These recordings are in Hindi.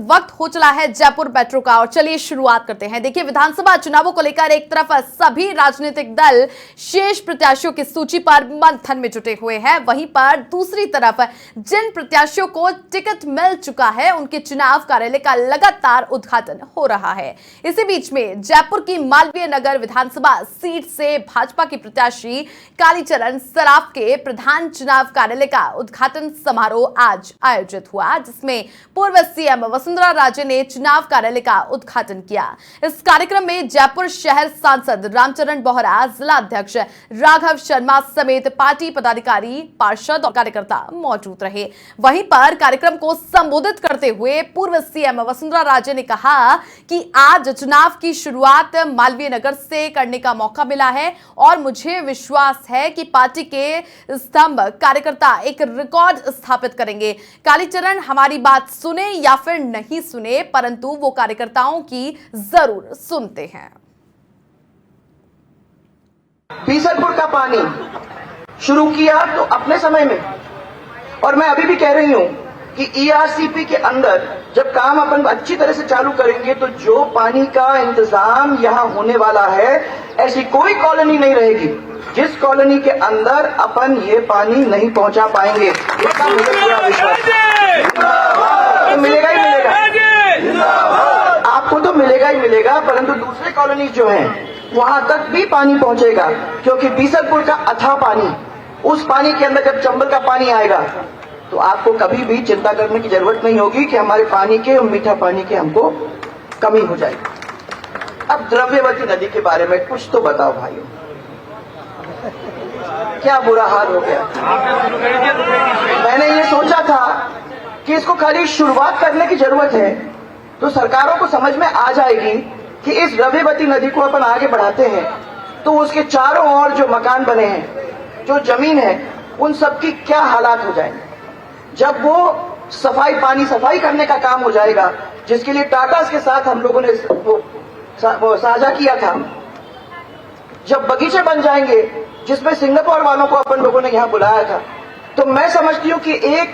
वक्त हो चला है जयपुर मेट्रो का और चलिए शुरुआत करते हैं। देखिए, विधानसभा चुनावों को लेकर एक तरफ सभी राजनीतिक दल शेष प्रत्याशियों की सूची पर मंथन में जुटे हुए हैं, वहीं पर दूसरी तरफ जिन प्रत्याशियों को टिकट मिल चुका है उनके चुनाव कार्यालय का लगातार उद्घाटन हो रहा है। इसी बीच में जयपुर की मालवीय नगर विधानसभा सीट से भाजपा की प्रत्याशी कालीचरण सराफ के प्रधान चुनाव कार्यालय का उद्घाटन समारोह आज आयोजित हुआ, जिसमें पूर्व सीएम वसुंधरा राजे ने चुनाव कार्यालय का उद्घाटन किया। इस कार्यक्रम में जयपुर शहर सांसद रामचरण बोहरा, जिला अध्यक्ष राघव शर्मा समेत पार्टी पदाधिकारी, पार्षद और कार्यकर्ता मौजूद रहे। वहीं पर कार्यक्रम को संबोधित करते हुए पूर्व सीएम वसुंधरा राजे ने कहा कि आज चुनाव की शुरुआत मालवीय नगर से करने का मौका मिला है और मुझे विश्वास है कि पार्टी के स्तंभ कार्यकर्ता एक रिकॉर्ड स्थापित करेंगे। कालीचरण हमारी बात सुने या फिर नहीं सुने, परंतु वो कार्यकर्ताओं की जरूर सुनते हैं। बीसलपुर का पानी शुरू किया तो अपने समय में, और मैं अभी भी कह रही हूं कि ईआरसीपी के अंदर जब काम अपन अच्छी तरह से चालू करेंगे तो जो पानी का इंतजाम यहां होने वाला है, ऐसी कोई कॉलोनी नहीं रहेगी जिस कॉलोनी के अंदर अपन ये पानी नहीं पहुंचा पाएंगे। इसका मुझे पूरा विश्वास है। तो मिलेगा ही मिलेगा, आपको तो मिलेगा ही मिलेगा, परंतु दूसरे कॉलोनी जो हैं वहां तक भी पानी पहुंचेगा, क्योंकि बीसलपुर का अथाह पानी, उस पानी के अंदर जब चंबल का पानी आएगा तो आपको कभी भी चिंता करने की जरूरत नहीं होगी कि हमारे पानी के और मीठा पानी के हमको कमी हो जाएगी। अब द्रव्यवती नदी के बारे में कुछ तो बताओ भाइयों, क्या बुरा हाल हो गया। मैंने ये सोचा था कि इसको खाली शुरुआत करने की जरूरत है, तो सरकारों को समझ में आ जाएगी कि इस द्रव्यवती नदी को अपन आगे बढ़ाते हैं तो उसके चारों ओर जो मकान बने हैं, जो जमीन है, उन सब की क्या हालात हो जाएंगे। जब वो सफाई करने का काम हो जाएगा, जिसके लिए टाटा के साथ हम लोगों ने वो साझा किया था, जब बगीचे बन जाएंगे जिसमें सिंगापुर वालों को अपन लोगों ने यहां बुलाया था, तो मैं समझती हूं कि एक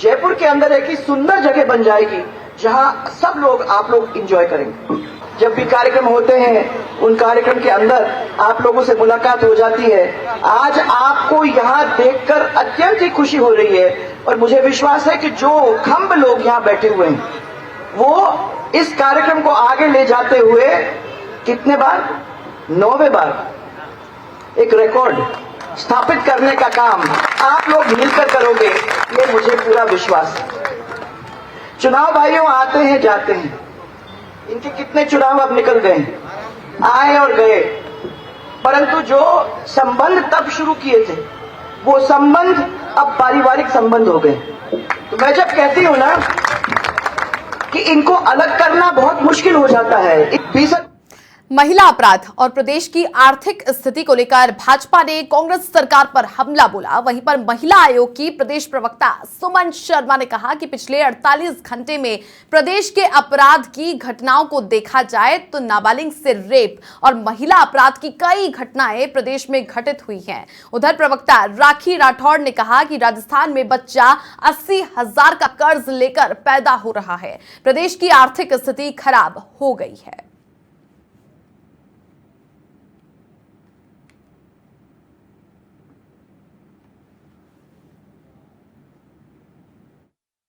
जयपुर के अंदर एक ही सुंदर जगह बन जाएगी जहां सब लोग, आप लोग एंजॉय करेंगे। जब भी कार्यक्रम होते हैं उन कार्यक्रम के अंदर आप लोगों से मुलाकात हो जाती है। आज आपको यहां देखकर अत्यंत ही खुशी हो रही है और मुझे विश्वास है कि जो खंभ लोग यहां बैठे हुए हैं वो इस कार्यक्रम को आगे ले जाते हुए कितने बार, 9वें बार एक रिकॉर्ड स्थापित करने का काम आप लोग मिलकर करोगे, ये मुझे पूरा विश्वास है। चुनाव भाइयों आते हैं जाते हैं, इनके कितने चुनाव अब निकल गए, आए और गए, परंतु जो संबंध तब शुरू किए थे वो संबंध अब पारिवारिक संबंध हो गए। तो मैं जब कहती हूं ना कि इनको अलग करना बहुत मुश्किल हो जाता है। महिला अपराध और प्रदेश की आर्थिक स्थिति को लेकर भाजपा ने कांग्रेस सरकार पर हमला बोला। वहीं पर महिला आयोग की प्रदेश प्रवक्ता सुमन शर्मा ने कहा कि पिछले 48 घंटे में प्रदेश के अपराध की घटनाओं को देखा जाए तो नाबालिग से रेप और महिला अपराध की कई घटनाएं प्रदेश में घटित हुई हैं। उधर प्रवक्ता राखी राठौड़ ने कहा कि राजस्थान में बच्चा 80,000 का कर्ज लेकर पैदा हो रहा है। प्रदेश की आर्थिक स्थिति खराब हो गई है।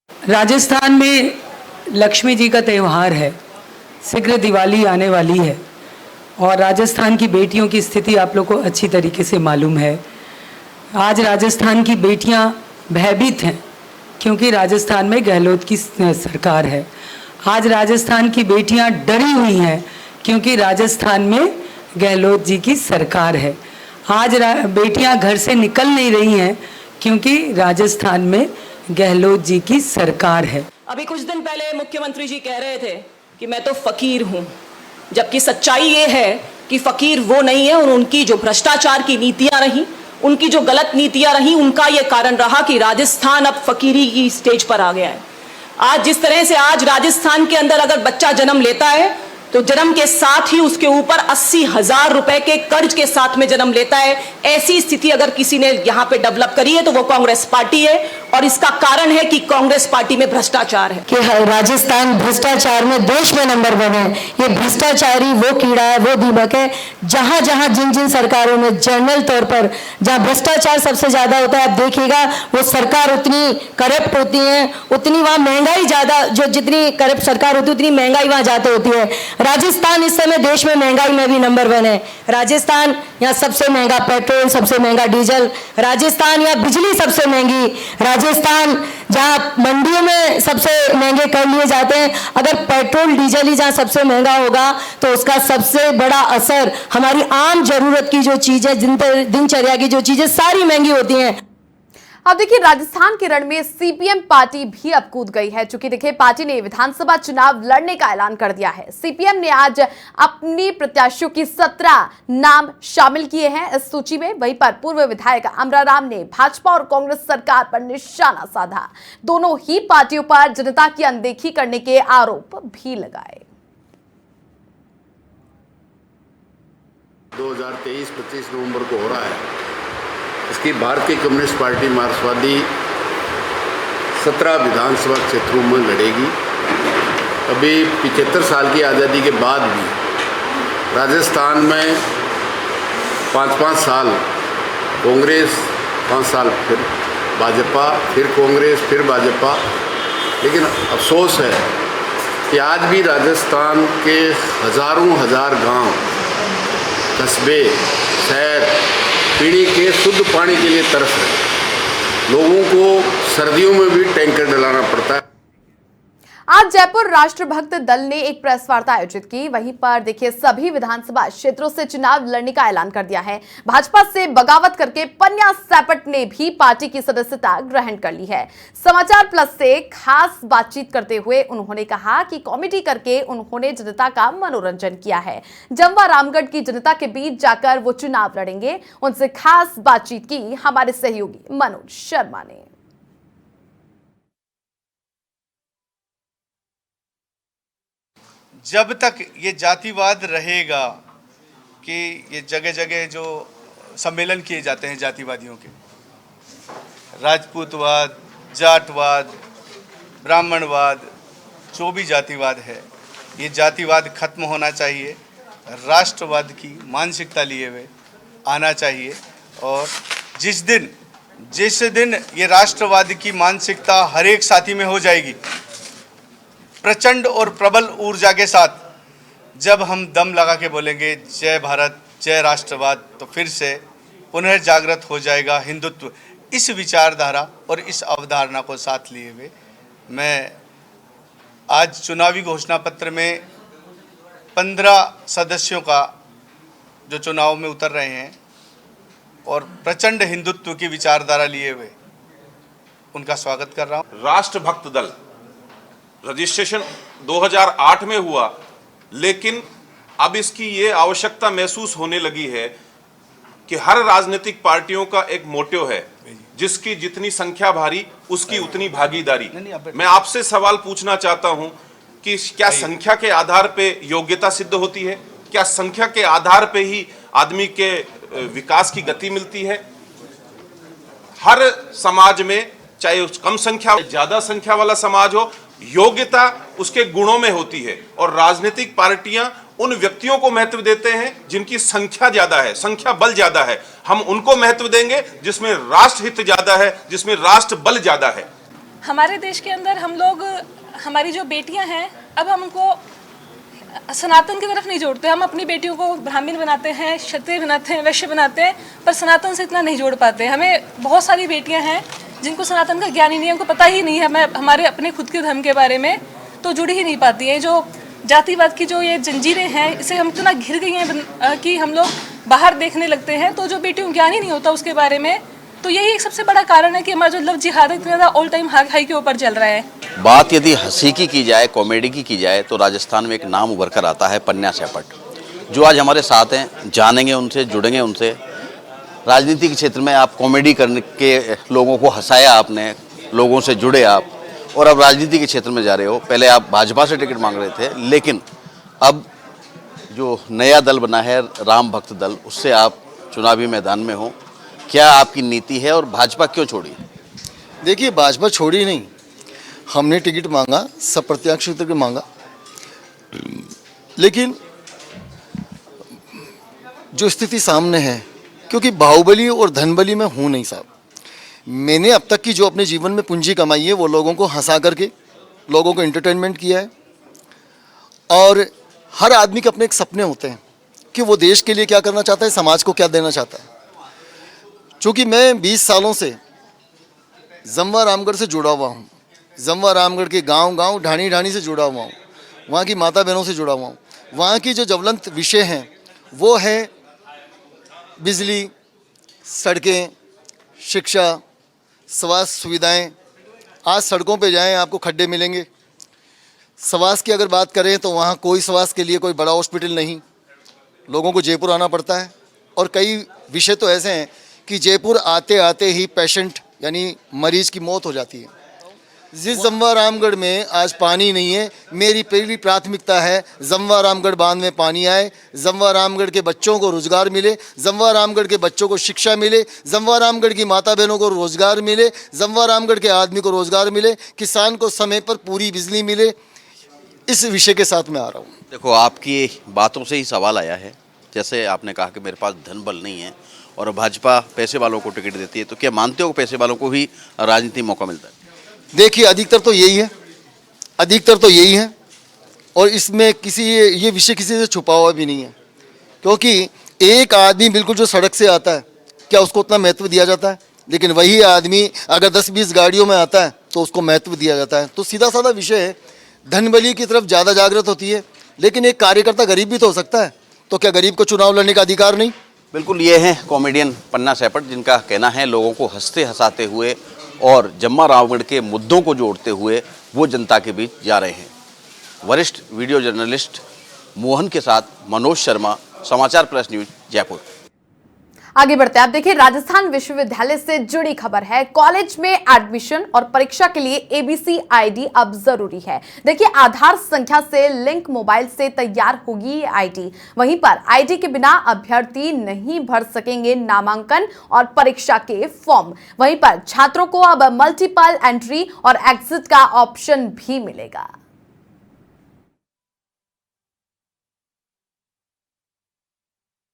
राजस्थान में लक्ष्मी जी का त्यौहार है, शीघ्र दिवाली आने वाली है और राजस्थान की बेटियों की स्थिति आप लोग को अच्छी तरीके से मालूम है। आज राजस्थान की बेटियां भयभीत हैं क्योंकि राजस्थान में गहलोत की सरकार है। आज राजस्थान की बेटियां डरी हुई हैं क्योंकि राजस्थान में गहलोत जी की सरकार है। आज बेटियां घर से निकल नहीं रही हैं क्योंकि राजस्थान में गहलोत जी की सरकार है। अभी कुछ दिन पहले मुख्यमंत्री जी कह रहे थे कि मैं तो फकीर हूं, जबकि सच्चाई ये है कि फकीर वो नहीं है और उनकी जो भ्रष्टाचार की नीतियां रही, उनकी जो गलत नीतियां रही, उनका ये कारण रहा कि राजस्थान अब फकीरी की स्टेज पर आ गया है। आज जिस तरह से आज राजस्थान के अंदर अगर बच्चा जन्म लेता है तो जन्म के साथ ही उसके ऊपर 80,000 रुपए के कर्ज के साथ में जन्म लेता है। ऐसी स्थिति अगर किसी ने यहाँ पे डेवलप करी है तो वो कांग्रेस पार्टी है। और इसका कारण है कि कांग्रेस पार्टी में भ्रष्टाचार है। कि राजस्थान भ्रष्टाचार में देश में नंबर 1 है। ये भ्रष्टाचारी वो कीड़ा है, वो दीमक है, जहां जहां जिन जिन सरकारों में जनरल तौर पर जहां भ्रष्टाचार सबसे ज्यादा होता है, आप देखिएगा वो सरकार उतनी करप्ट होती है, उतनी वहां महंगाई ज्यादा, जो जितनी करप्ट सरकार होती है उतनी महंगाई वहां ज्यादा होती है। राजस्थान इस समय देश में महंगाई में भी नंबर 1 है। राजस्थान यहाँ सबसे महंगा पेट्रोल, सबसे महंगा डीजल, राजस्थान यहाँ बिजली सबसे महंगी, राजस्थान जहाँ मंडियों में सबसे महंगे कर लिए जाते हैं। अगर पेट्रोल डीजल ही जहाँ सबसे महंगा होगा तो उसका सबसे बड़ा असर हमारी आम जरूरत की जो चीजें, दिनचर्या की जो चीजें सारी महंगी होती हैं। अब देखिए राजस्थान के रण में सीपीएम पार्टी भी अब कूद गई है, चूंकि देखिए पार्टी ने विधानसभा चुनाव लड़ने का ऐलान कर दिया है। सीपीएम ने आज अपनी प्रत्याशियों की 17 नाम शामिल किए हैं इस सूची में। वहीं पर पूर्व विधायक अमराराम ने भाजपा और कांग्रेस सरकार पर निशाना साधा। दोनों ही पार्टियों पर जनता की अनदेखी करने के आरोप भी लगाए। 2023-25 नवंबर को हो रहा है। इसकी भारतीय कम्युनिस्ट पार्टी मार्क्सवादी 17 विधानसभा क्षेत्रों में लड़ेगी। अभी 75 साल की आज़ादी के बाद भी राजस्थान में 5-5 साल कांग्रेस, 5 साल फिर भाजपा, फिर कांग्रेस, फिर भाजपा। लेकिन अफसोस है कि आज भी राजस्थान के हजार गांव, कस्बे, शहर पीने के शुद्ध पानी के लिए तरस रहे। लोगों को सर्दियों में भी टैंकर डलाना पड़ता है। आज जयपुर राष्ट्रभक्त दल ने एक प्रेस वार्ता आयोजित की। वहीं पर देखिए सभी विधानसभा क्षेत्रों से चुनाव लड़ने का ऐलान कर दिया है। भाजपा से बगावत करके पन्या सैपट ने भी पार्टी की सदस्यता ग्रहण कर ली है। समाचार प्लस से खास बातचीत करते हुए उन्होंने कहा कि कॉमेडी करके उन्होंने जनता का मनोरंजन किया है। जमवा रामगढ़ की जनता के बीच जाकर वो चुनाव लड़ेंगे। उनसे खास बातचीत की हमारे सहयोगी मनोज शर्मा ने। जब तक ये जातिवाद रहेगा कि ये जगह जगह जो सम्मेलन किए जाते हैं जातिवादियों के, राजपूतवाद, जाटवाद, ब्राह्मणवाद, जो भी जातिवाद है, ये जातिवाद खत्म होना चाहिए। राष्ट्रवाद की मानसिकता लिए हुए आना चाहिए। और जिस दिन ये राष्ट्रवाद की मानसिकता हर एक साथी में हो जाएगी, प्रचंड और प्रबल ऊर्जा के साथ जब हम दम लगा के बोलेंगे जय भारत, जय राष्ट्रवाद, तो फिर से पुनर्जागृत हो जाएगा हिंदुत्व। इस विचारधारा और इस अवधारणा को साथ लिए हुए मैं आज चुनावी घोषणा पत्र में 15 सदस्यों का जो चुनाव में उतर रहे हैं और प्रचंड हिंदुत्व की विचारधारा लिए हुए उनका स्वागत कर रहा हूँ। राष्ट्रभक्त दल रजिस्ट्रेशन 2008 में हुआ, लेकिन अब इसकी ये आवश्यकता महसूस होने लगी है कि हर राजनीतिक पार्टियों का एक मोटिव है, जिसकी जितनी संख्या भारी उसकी उतनी भागीदारी। मैं आपसे सवाल पूछना चाहता हूं कि क्या संख्या के आधार पे योग्यता सिद्ध होती है? क्या संख्या के आधार पे ही आदमी के विकास की गति मिलती है? हर समाज में, चाहे उस कम संख्या ज्यादा संख्या वाला समाज हो, योग्यता उसके गुणों में होती है। और राजनीतिक पार्टियां उन व्यक्तियों को महत्व देते हैं जिनकी संख्या ज्यादा है, संख्या बल ज्यादा है। हम उनको महत्व देंगे जिसमें राष्ट्र हित ज्यादा है, जिसमें राष्ट्र बल ज्यादा है। हमारे देश के अंदर हम लोग, हमारी जो बेटियां हैं, अब हम उनको सनातन की तरफ नहीं जोड़ते। हम अपनी बेटियों को ब्राह्मण बनाते हैं, क्षत्रिय बनाते हैं, वैश्य बनाते हैं, पर सनातन से इतना नहीं जोड़ पाते। हमें बहुत सारी बेटियां हैं जिनको सनातन का ज्ञान ही नहीं है, उनको पता ही नहीं है हमारे अपने खुद के धर्म के बारे में, तो जुड़ी ही नहीं पाती हैं। जो जातिवाद की जो ये जंजीरें हैं, इसे हम इतना घिर गई हैं कि हम लोग बाहर देखने लगते हैं, तो जो बेटियों को ज्ञान ही नहीं होता उसके बारे में। तो यही एक सबसे बड़ा कारण है कि हमारा जो लव जिहाद है इतना ज़्यादा ऑल टाइम हाई के ऊपर चल रहा है। बात यदि हंसी की जाए, कॉमेडी की जाए, तो राजस्थान में एक नाम उभर कर आता है पन्या सैपट, जो आज हमारे साथ हैं। जानेंगे उनसे, जुड़ेंगे उनसे। राजनीति के क्षेत्र में आप कॉमेडी करने के लोगों को हंसाया आपने, लोगों से जुड़े आप, और अब राजनीति के क्षेत्र में जा रहे हो। पहले आप भाजपा से टिकट मांग रहे थे, लेकिन अब जो नया दल बना है राम भक्त दल, उससे आप चुनावी मैदान में हो। क्या आपकी नीति है और भाजपा क्यों छोड़ी? देखिए, भाजपा छोड़ी नहीं, हमने टिकट मांगा, सब प्रत्याशी टिकट मांगा, लेकिन जो स्थिति सामने है, क्योंकि बाहुबली और धनबली में हूँ नहीं साहब। मैंने अब तक की जो अपने जीवन में पूंजी कमाई है वो लोगों को हंसा करके, लोगों को एंटरटेनमेंट किया है। और हर आदमी के अपने एक सपने होते हैं कि वो देश के लिए क्या करना चाहता है, समाज को क्या देना चाहता है। चूँकि मैं 20 सालों से जमवा रामगढ़ से जुड़ा हुआ हूँ, जमवा रामगढ़ के गांव ढाणी ढाणी से जुड़ा हुआ हूँ, वहाँ की माता बहनों से जुड़ा हुआ हूँ। वहाँ की जो ज्वलंत विषय हैं वो है बिजली, सड़कें, शिक्षा, स्वास्थ्य सुविधाएं। आज सड़कों पे जाएं आपको खड्डे मिलेंगे। स्वास्थ्य की अगर बात करें तो वहाँ कोई स्वास्थ्य के लिए कोई बड़ा हॉस्पिटल नहीं, लोगों को जयपुर आना पड़ता है। और कई विषय तो ऐसे हैं कि जयपुर आते आते ही पेशेंट यानी मरीज की मौत हो जाती है। जिस जमवा रामगढ़ में आज पानी नहीं है, मेरी पहली प्राथमिकता है जमवा रामगढ़ बांध में पानी आए, जमवा रामगढ़ के बच्चों को रोजगार मिले, जमवा रामगढ़ के बच्चों को शिक्षा मिले, जमवा रामगढ़ की माता बहनों को रोजगार मिले, जमवा रामगढ़ के आदमी को रोजगार मिले, किसान को समय पर पूरी बिजली मिले। इस विषय के साथ मैं आ रहा हूँ। देखो, आपकी बातों से ही सवाल आया है। जैसे आपने कहा कि मेरे पास धन बल नहीं है और भाजपा पैसे वालों को टिकट देती है, तो क्या मानते हो पैसे वालों को ही राजनीति मौका मिलता है? देखिए, अधिकतर तो यही है, अधिकतर तो यही है। और इसमें ये विषय किसी से छुपा हुआ भी नहीं है, क्योंकि एक आदमी बिल्कुल जो सड़क से आता है, क्या उसको उतना महत्व दिया जाता है? लेकिन वही आदमी अगर 10-20 गाड़ियों में आता है तो उसको महत्व दिया जाता है। तो सीधा साधा विषय है, धनबली की तरफ ज़्यादा जागृत होती है। लेकिन एक कार्यकर्ता गरीब भी तो हो सकता है, तो क्या गरीब को चुनाव लड़ने का अधिकार नहीं? बिल्कुल, ये हैं कॉमेडियन पन्ना सैपट, जिनका कहना है लोगों को हंसते हंसाते हुए और जमवा रामगढ़ के मुद्दों को जोड़ते हुए वो जनता के बीच जा रहे हैं। वरिष्ठ वीडियो जर्नलिस्ट मोहन के साथ मनोज शर्मा, समाचार प्लस न्यूज, जयपुर। आगे बढ़ते हैं। आप देखिए, राजस्थान विश्वविद्यालय से जुड़ी खबर है। कॉलेज में एडमिशन और परीक्षा के लिए एबीसी आईडी अब जरूरी है। देखिए, आधार संख्या से लिंक मोबाइल से तैयार होगी ये आईडी। वहीं पर आईडी के बिना अभ्यर्थी नहीं भर सकेंगे नामांकन और परीक्षा के फॉर्म। वहीं पर छात्रों को अब मल्टीपल एंट्री और एग्जिट का ऑप्शन भी मिलेगा।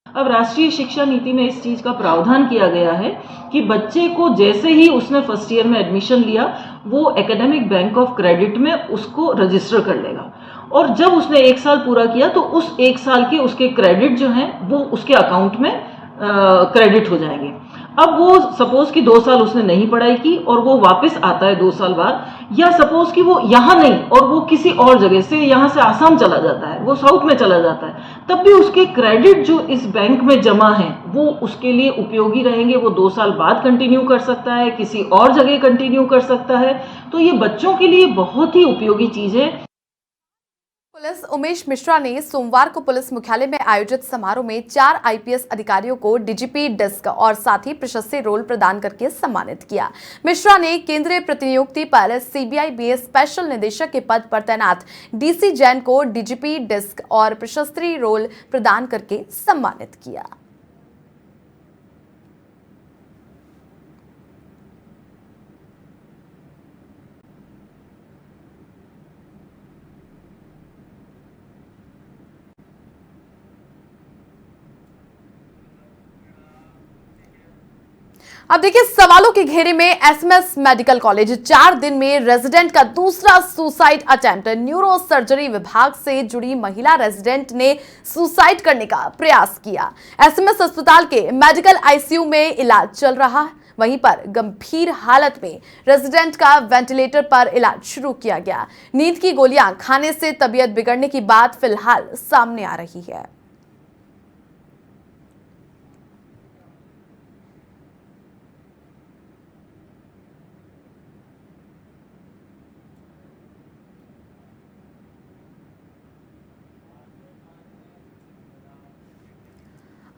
अब राष्ट्रीय शिक्षा नीति में इस चीज का प्रावधान किया गया है कि बच्चे को जैसे ही उसने फर्स्ट ईयर में एडमिशन लिया, वो एकेडमिक बैंक ऑफ क्रेडिट में उसको रजिस्टर कर लेगा। और जब उसने 1 साल पूरा किया तो उस 1 साल के उसके क्रेडिट जो हैं वो उसके अकाउंट में क्रेडिट हो जाएंगे। अब वो सपोज कि 2 साल उसने नहीं पढ़ाई की और वो वापस आता है 2 साल बाद, या सपोज कि वो यहाँ नहीं और वो किसी और जगह से, यहाँ से आसाम चला जाता है, वो साउथ में चला जाता है, तब भी उसके क्रेडिट जो इस बैंक में जमा है वो उसके लिए उपयोगी रहेंगे। वो 2 साल बाद कंटिन्यू कर सकता है, किसी और जगह कंटिन्यू कर सकता है। तो ये बच्चों के लिए बहुत ही उपयोगी चीज है। पुलिस उमेश मिश्रा ने सोमवार को पुलिस मुख्यालय में आयोजित समारोह में 4 आईपीएस अधिकारियों को डीजीपी डिस्क और साथ ही प्रशस्ति रोल प्रदान करके सम्मानित किया। मिश्रा ने केंद्रीय प्रतिनियुक्ति पर सीबीआई बीए स्पेशल निदेशक के पद पर तैनात डीसी जैन को डीजीपी डिस्क और प्रशस्ति रोल प्रदान करके सम्मानित किया। अब देखिए, सवालों के घेरे में एसएमएस मेडिकल कॉलेज। 4 दिन में रेजिडेंट का दूसरा सुसाइड अटेम्प्ट। न्यूरो सर्जरी विभाग से जुड़ी महिला रेजिडेंट ने सुसाइड करने का प्रयास किया। एसएमएस अस्पताल के मेडिकल आईसीयू में इलाज चल रहा है। वहीं पर गंभीर हालत में रेजिडेंट का वेंटिलेटर पर इलाज शुरू किया गया। नींद की गोलियां खाने से तबीयत बिगड़ने की बात फिलहाल सामने आ रही है।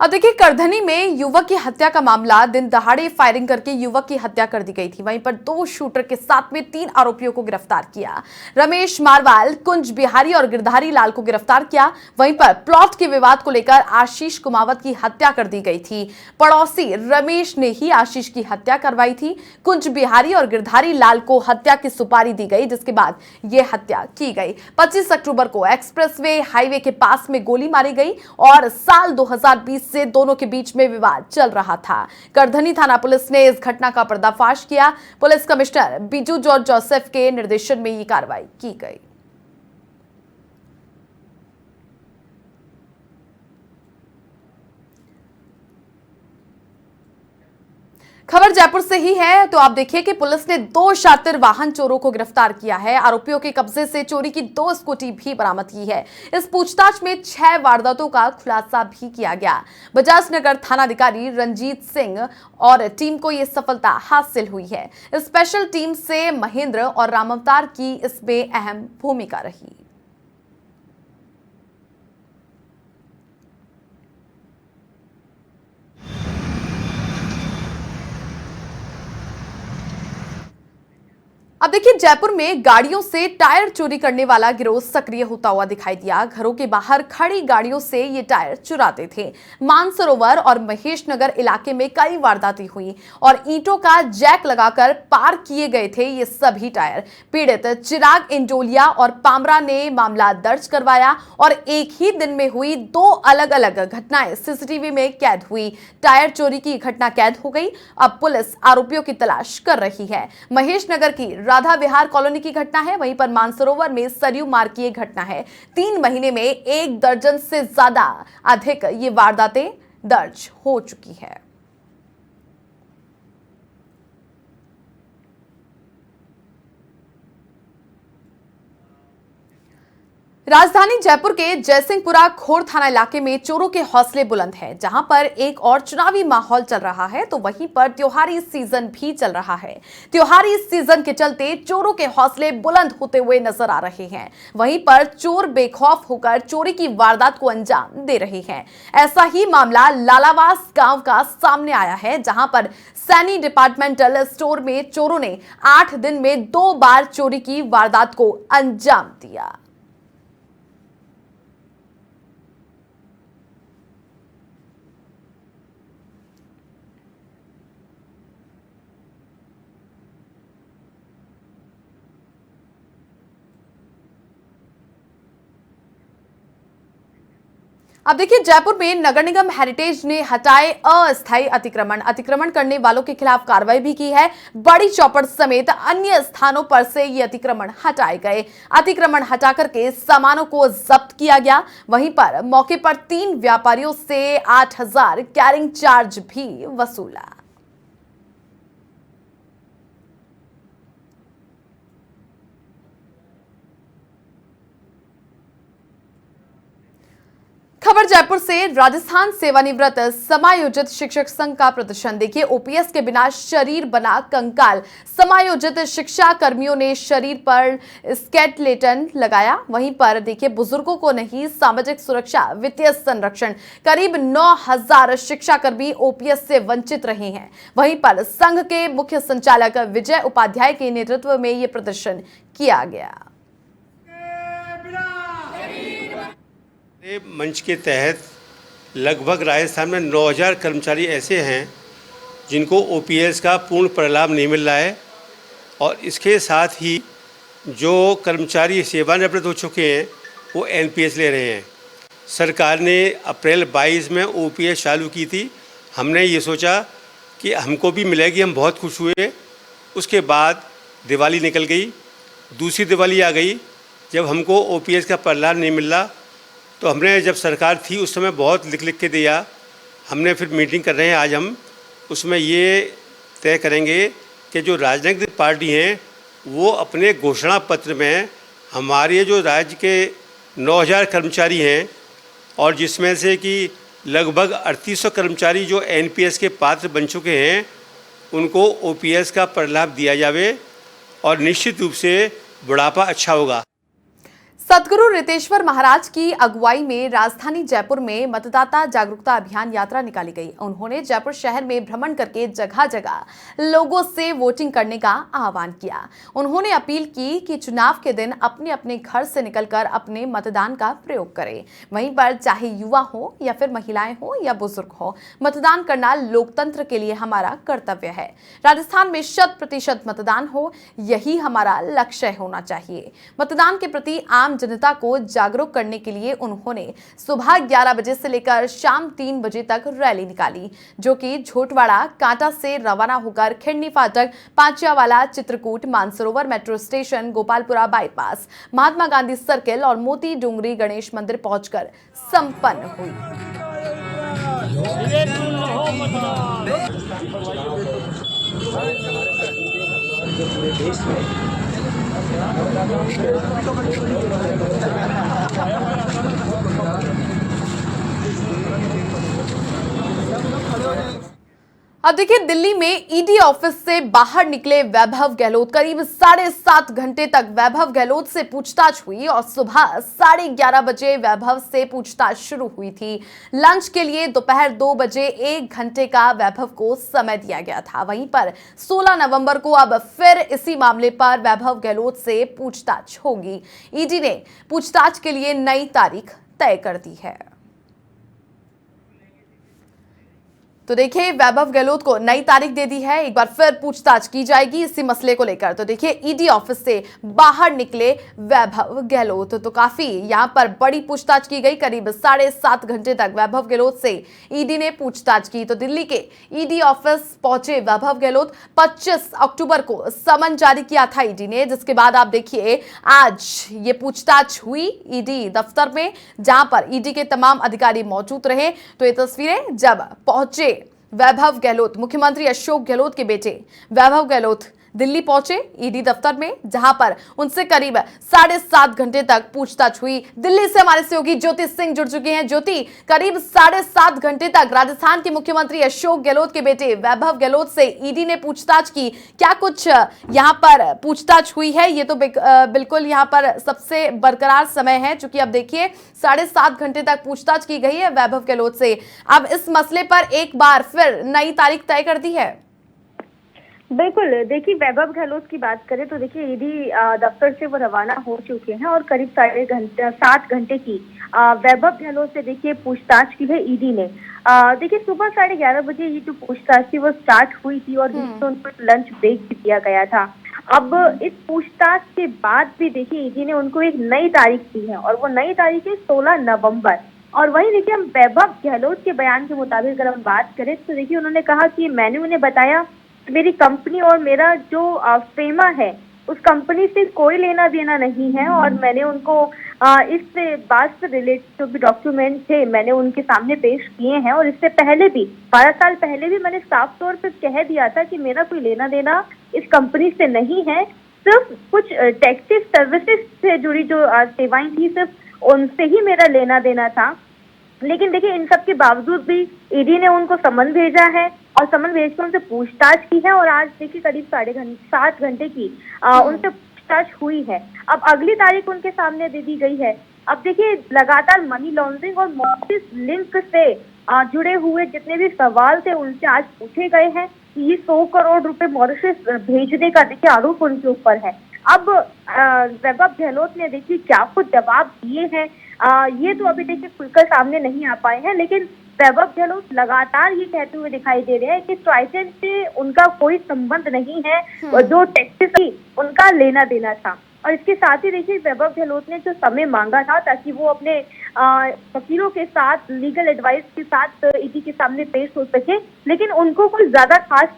अब देखिए, करधनी में युवक की हत्या का मामला, दिन दहाड़े फायरिंग करके युवक की हत्या कर दी गई थी। वहीं पर 2 शूटर के साथ में 3 आरोपियों को गिरफ्तार किया। रमेश मारवाल, कुंज बिहारी और गिरधारी लाल को गिरफ्तार किया। वहीं पर प्लॉट के विवाद को लेकर आशीष कुमावत की हत्या कर दी गई थी। पड़ोसी रमेश ने ही आशीष की हत्या करवाई थी। कुंज बिहारी और गिरधारी लाल को हत्या की सुपारी दी गई, जिसके बाद यह हत्या की गई। 25 अक्टूबर को एक्सप्रेसवे हाईवे के पास में गोली मारी गई और साल 2020 से दोनों के बीच में विवाद चल रहा था। करधनी थाना पुलिस ने इस घटना का पर्दाफाश किया। Police commissioner Biju George Joseph के निर्देशन में ये कार्रवाई की गई। खबर जयपुर से ही है, तो आप देखिए कि पुलिस ने 2 शातिर वाहन चोरों को गिरफ्तार किया है। आरोपियों के कब्जे से चोरी की 2 स्कूटी भी बरामद की है। इस पूछताछ में 6 वारदातों का खुलासा भी किया गया। बजाज नगर थानाधिकारी रंजीत सिंह और टीम को यह सफलता हासिल हुई है। स्पेशल टीम से महेंद्र और रामावतार की इसमें अहम भूमिका रही। अब देखिए, जयपुर में गाड़ियों से टायर चोरी करने वाला गिरोह सक्रिय होता हुआ दिखाई दिया। घरों के बाहर खड़ी गाड़ियों से ये टायर चुराते थे। मानसरोवर और महेश नगर इलाके में कई वारदातें हुई और ईंटों का जैक लगाकर पार किए गए थे ये सभी टायर। पीड़ित चिराग इंडोलिया और पामरा ने मामला दर्ज करवाया और एक ही दिन में हुई 2 अलग अलग घटनाएं सीसीटीवी में कैद हुई। टायर चोरी की घटना कैद हो गई। अब पुलिस आरोपियों की तलाश कर रही है। महेश नगर की राधा विहार कॉलोनी की घटना है, वहीं पर मानसरोवर में सरयू मार्ग की घटना है। 3 महीने में 1 दर्जन से ज्यादा अधिक ये वारदातें दर्ज हो चुकी है। राजधानी जयपुर के जयसिंहपुरा खोर थाना इलाके में चोरों के हौसले बुलंद हैं। जहां पर एक और चुनावी माहौल चल रहा है, तो वहीं पर त्योहारी सीजन भी चल रहा है। त्योहारी सीजन के चलते चोरों के हौसले बुलंद होते हुए नजर आ रहे हैं। वहीं पर चोर बेखौफ होकर चोरी की वारदात को अंजाम दे रहे हैं। ऐसा ही मामला लालावास गांव का सामने आया है, जहां पर सैनी डिपार्टमेंटल स्टोर में चोरों ने 8 दिन में 2 बार चोरी की वारदात को अंजाम दिया। अब देखिए, जयपुर में नगर निगम हेरिटेज ने हटाए अस्थायी अतिक्रमण करने वालों के खिलाफ कार्रवाई भी की है। बड़ी चौपड़ समेत अन्य स्थानों पर से ये अतिक्रमण हटाए गए। अतिक्रमण हटाकर के सामानों को जब्त किया गया। वहीं पर मौके पर 3 व्यापारियों से 8,000 कैरिंग चार्ज भी वसूला। खबर जयपुर से, राजस्थान सेवानिवृत्त समायोजित शिक्षक संघ का प्रदर्शन। देखिए, ओपीएस के बिना शरीर बना कंकाल। समायोजित शिक्षा कर्मियों ने शरीर पर स्केलेटन लगाया। वहीं पर देखिए, बुजुर्गों को नहीं सामाजिक सुरक्षा, वित्तीय संरक्षण। करीब 9,000 शिक्षा कर्मी ओपीएस से वंचित रहे हैं। वहीं पर संघ के मुख्य संचालक विजय उपाध्याय के नेतृत्व में यह प्रदर्शन किया गया। मंच के तहत लगभग राजस्थान में 9,000 कर्मचारी ऐसे हैं जिनको ओपीएस का पूर्ण परिलाभ नहीं मिल रहा है, और इसके साथ ही जो कर्मचारी सेवानिवृत्त हो चुके हैं वो एनपीएस ले रहे हैं। सरकार ने अप्रैल 22 में ओपीएस चालू की थी। हमने ये सोचा कि हमको भी मिलेगी, हम बहुत खुश हुए। उसके बाद दिवाली निकल गई, दूसरी दिवाली आ गई जब हमको ओपीएस का परिलाभ नहीं मिल रहा। तो हमने, जब सरकार थी उस समय बहुत लिख के दिया। हमने फिर मीटिंग कर रहे हैं आज हम, उसमें ये तय करेंगे कि जो राजनीतिक पार्टी हैं वो अपने घोषणा पत्र में हमारे जो राज्य के 9,000 कर्मचारी हैं, और जिसमें से कि लगभग 3800 कर्मचारी जो एनपीएस के पात्र बन चुके हैं, उनको ओपीएस का परिलाभ दिया जावे और निश्चित रूप से बुढ़ापा अच्छा होगा। सद्गुरु रितेश्वर महाराज की अगुवाई में राजधानी जयपुर में मतदाता जागरूकता अभियान यात्रा निकाली गई। उन्होंने जयपुर शहर में भ्रमण करके जगह जगह लोगों से वोटिंग करने का आह्वान किया। उन्होंने अपील की कि चुनाव के दिन अपने अपने घर से निकलकर अपने मतदान का प्रयोग करें। वहीं पर चाहे युवा हो या फिर महिलाएं हो या बुजुर्ग हो, मतदान करना लोकतंत्र के लिए हमारा कर्तव्य है। राजस्थान में 100% मतदान हो, यही हमारा लक्ष्य होना चाहिए। मतदान के प्रति आम जनता को जागरूक करने के लिए उन्होंने सुबह 11 बजे से लेकर शाम 3 बजे तक रैली निकाली, जो कि झोटवाड़ा कांटा से रवाना होकर Khirni Phatak, Panchiyawala, Chitrakoot, Mansarovar metro station, Gopalpura bypass, Mahatma Gandhi circle और मोती डूंगरी गणेश मंदिर पहुंचकर संपन्न हुई। अब देखिए, दिल्ली में ईडी ऑफिस से बाहर निकले वैभव गहलोत। करीब 7.5 घंटे तक वैभव गहलोत से पूछताछ हुई और सुबह 11:30 बजे वैभव से पूछताछ शुरू हुई थी। लंच के लिए दोपहर 2 बजे 1 घंटे का वैभव को समय दिया गया था। वहीं पर 16 नवंबर को अब फिर इसी मामले पर वैभव गहलोत से पूछताछ होगी। ईडी ने पूछताछ के लिए नई तारीख तय कर दी है। तो देखिए, वैभव गहलोत को नई तारीख दे दी है। एक बार फिर पूछताछ की जाएगी इसी मसले को लेकर। तो देखिए, ईडी ऑफिस से बाहर निकले वैभव गहलोत, तो काफी यहां पर बड़ी पूछताछ की गई। करीब 7.5 घंटे तक वैभव गहलोत से ईडी ने पूछताछ की। तो दिल्ली के ईडी ऑफिस पहुंचे वैभव गहलोत। 25 अक्टूबर को समन जारी किया था ईडी ने, जिसके बाद आप देखिए आज ये पूछताछ हुई ईडी दफ्तर में, जहां पर ईडी के तमाम अधिकारी मौजूद रहे। तो ये तस्वीरें जब पहुंचे वैभव गहलोत, मुख्यमंत्री अशोक गहलोत के बेटे वैभव गहलोत दिल्ली पहुंचे ईडी दफ्तर में, जहां पर उनसे करीब 7.5 घंटे तक पूछताछ हुई। दिल्ली से हमारे सहयोगी ज्योति सिंह जुड़ चुके हैं। ज्योति, करीब 7.5 घंटे तक राजस्थान के मुख्यमंत्री अशोक गहलोत के बेटे वैभव गहलोत से ईडी ने पूछताछ की। क्या कुछ यहां पर पूछताछ हुई है? ये तो बिल्कुल यहां पर सबसे बरकरार समय है, चूंकि अब देखिए 7.5 घंटे तक पूछताछ की गई है वैभव गहलोत से। अब इस मसले पर एक बार फिर नई तारीख तय कर दी है। बिल्कुल, देखिए वैभव गहलोत की बात करें तो देखिए ईडी दफ्तर से वो रवाना हो चुके हैं और करीब 7 घंटे की वैभव गहलोत से देखिए पूछताछ की है ईडी ने। देखिए सुबह 11:30 बजे ये जो पूछताछ थी वो स्टार्ट हुई थी और उनको लंच ब्रेक भी दिया गया था। अब इस पूछताछ के बाद भी देखिए ईडी ने उनको एक नई तारीख दी है और वो नई तारीख है 16 नवंबर। और वही देखिए, हम वैभव गहलोत के बयान के मुताबिक अगर हम बात करें तो देखिए उन्होंने कहा कि मैंने उन्हें बताया मेरी कंपनी और मेरा जो फेमा है उस कंपनी से कोई लेना देना नहीं है और मैंने उनको इस बात से रिलेटेड जो भी डॉक्यूमेंट थे मैंने उनके सामने पेश किए हैं। और इससे पहले भी 12 साल पहले भी मैंने साफ तौर पर कह दिया था कि मेरा कोई लेना देना इस कंपनी से नहीं है, सिर्फ कुछ टैक्सी सर्विसेज से जुड़ी जो सेवाएं थी सिर्फ उनसे ही मेरा लेना देना था। लेकिन देखिए इन सब के बावजूद भी ईडी ने उनको समन भेजा है और समन भेजकर उनसे पूछताछ की है और आज देखिए करीब 7 घंटे की उनसे पूछताछ हुई है। अब अगली तारीख उनके सामने दे दी गई है। अब देखिए लगातार मनी लॉन्ड्रिंग और मॉरिशस लिंक से जुड़े हुए जितने भी सवाल थे उनसे आज पूछे गए हैं। ये 100 करोड़ रुपए मॉरिशस भेजने का देखिए आरोप उनके ऊपर है। अब वैभव गहलोत ने देखिए क्या कुछ जवाब दिए हैं ये तो अभी देखिए खुलकर सामने नहीं आ पाए हैं, लेकिन वैभव गहलोत लगातार ये कहते हुए दिखाई दे रहे हैं कि ट्राइडेंट से उनका कोई संबंध नहीं है और जो टैक्सेस थी उनका लेना देना था। और इसके साथ ही देखिए वैभव गहलोत ने जो समय मांगा था ताकि वो अपने वकीलों के साथ लीगल एडवाइस के साथ ईडी के सामने पेश हो सके, लेकिन उनको कोई ज्यादा खास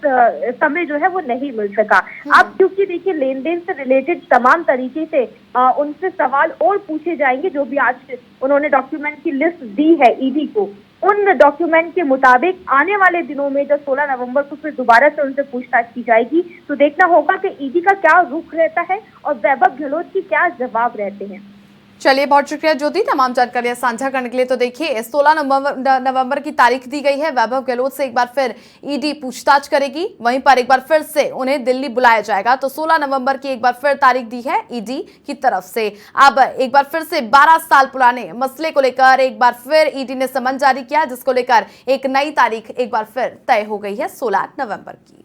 समय जो है वो नहीं मिल सका। अब क्योंकि देखिए लेन देन से रिलेटेड तमाम तरीके से उनसे सवाल और पूछे जाएंगे, जो भी आज उन्होंने डॉक्यूमेंट की लिस्ट दी है ईडी को, उन डॉक्यूमेंट के मुताबिक आने वाले दिनों में जब 16 नवंबर को फिर दोबारा से उनसे पूछताछ की जाएगी तो देखना होगा कि ईडी का क्या रुख रहता है और वैभव गहलोत की क्या जवाब रहते हैं। चलिए, बहुत शुक्रिया ज्योति तमाम जानकारियां साझा करने के लिए। तो देखिए 16 नवंबर की तारीख दी गई है। वैभव गहलोत से एक बार फिर ईडी पूछताछ करेगी, वहीं पर एक बार फिर से उन्हें दिल्ली बुलाया जाएगा। तो 16 नवंबर की एक बार फिर तारीख दी है ईडी की तरफ से। अब एक बार फिर से 12 साल पुराने मसले को लेकर एक बार फिर ईडी ने समन जारी किया, जिसको लेकर एक नई तारीख एक बार फिर तय हो गई है 16 नवंबर की।